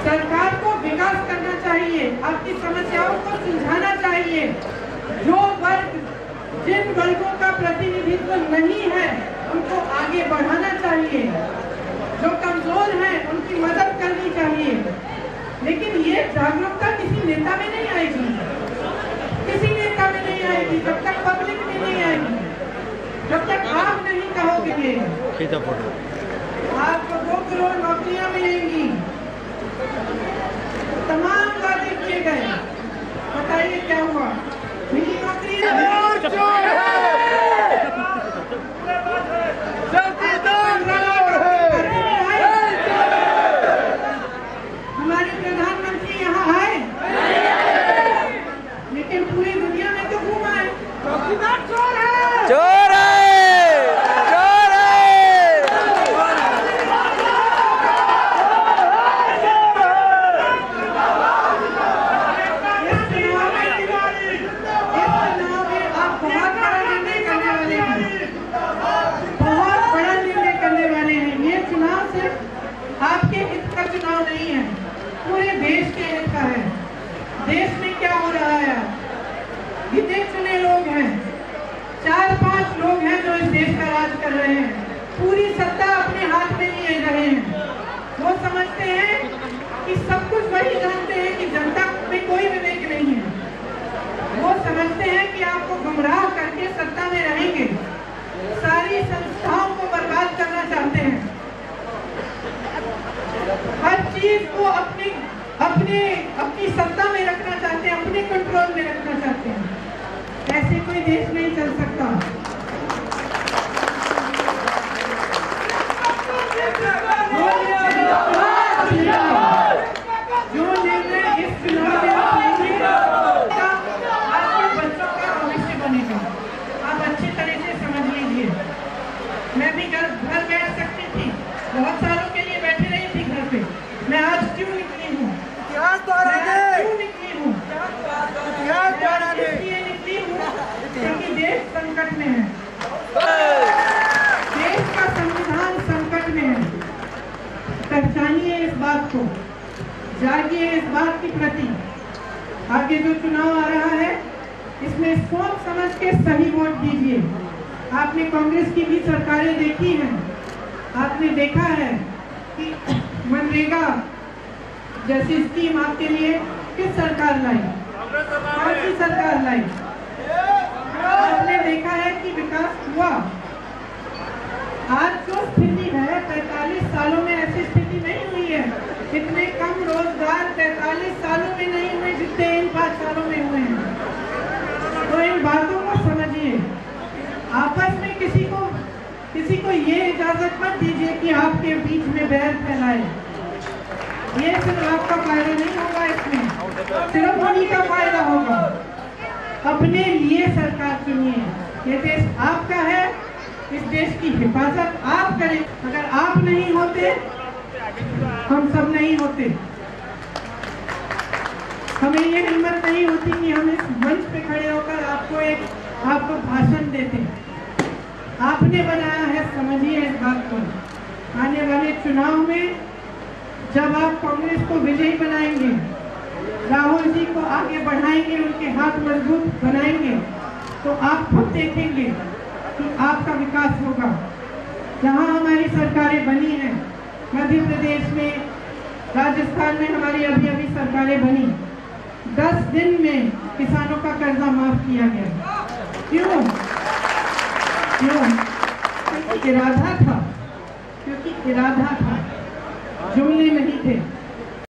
सरकार को विकास करना चाहिए, आपकी समस्याओं को सुलझाना चाहिए। जो वर्ग, जिन वर्गों का प्रतिनिधित्व नहीं है उनको आगे बढ़ाना चाहिए, जो कमजोर हैं उनकी मदद करनी चाहिए। लेकिन ये जागरूकता किसी नेता में नहीं आएगी, किसी नेता में नहीं आएगी जब तक पब्लिक में नहीं आएगी, जब तक आप नहीं कहोगे। आपको 2 करोड़ नौकरियां मिलेंगी, तमाम वादे किए गए, बताइए क्या हुआ? मिली नौकरी? हमारे प्रधानमंत्री यहाँ आए, लेकिन पूरी दुनिया में तो घूमा है। चोर है, चोर है। आपके हित का चुनाव नहीं है, पूरे देश के हित का है। देश में क्या हो रहा है? गिने चुने लोग हैं, 4-5 लोग हैं जो इस देश का राज कर रहे हैं, पूरी सत्ता अपने हाथ में लिए रहे हैं। वो समझते हैं कि सब कुछ वही जानते हैं कि जनता में कोई विवेक नहीं है। वो समझते हैं कि आपको गुमराह करके सत्ता में रहेंगे, सारी संस्थाओं को बर्बाद करना चाहते हैं, हर चीज को अपनी सत्ता में रखना चाहते हैं, अपने कंट्रोल में रखना चाहते हैं। ऐसे कोई देश नहीं चल सकता। जो निर्णय इस चुनाव में आप लेंगे, आपके बच्चों का भविष्य बनेगा। आप अच्छी तरह से समझ लीजिए। मैं भी घर बैठ सकती थी, बहुत सालों के लिए बैठी रही थी घर पे। मैं आज क्यों निकली हूँ? क्यों निकली हूँ? इसलिए निकली हूँ क्योंकि देश संकट में है, देश का संविधान संकट में है। पहचानिए इस बात को, जागिए इस बात की प्रति। आगे जो चुनाव आ रहा है इसमें सोच समझ के सही वोट दीजिए। आपने कांग्रेस की भी सरकारें देखी हैं, आपने देखा है कि मनरेगा जैसी स्कीम आपके लिए किस सरकार लाई, कौन सी सरकार लाई? आपने देखा है कि विकास हुआ। आज जो स्थिति है 45 सालों में ऐसी स्थिति नहीं हुई है। इतने कम रोजगार 45 सालों में नहीं हुए जितने इन 5 सालों में हुए हैं। तो इन बातों को समझिए। आपस में किसी को ये इजाजत मत दीजिए कि आपके बीच में बैर फैलाए। ये सिर्फ आपका फायदा नहीं होगा, इसमें सिर्फ उन्हीं का फायदा होगा। अपने लिए सरकार चुनिए। ये देश आपका है, इस देश की हिफाजत आप करें। अगर आप नहीं होते हम सब नहीं होते। हमें ये हिम्मत नहीं होती कि हम इस मंच पे खड़े होकर आपको भाषण देते। आपने बनाया है, समझिए इस बात को। आने वाले चुनाव में जब आप कांग्रेस को विजयी बनाएंगे, राहुल जी को आगे बढ़ाएंगे, उनके हाथ मजबूत बनाएंगे, तो आप खुद देखेंगे कि आपका विकास होगा। जहां हमारी सरकारें बनी हैं, मध्य प्रदेश में, राजस्थान में हमारी अभी सरकारें बनी, 10 दिन में किसानों का कर्जा माफ किया गया। क्यों? क्योंकि इरादा था, जुमले नहीं थे।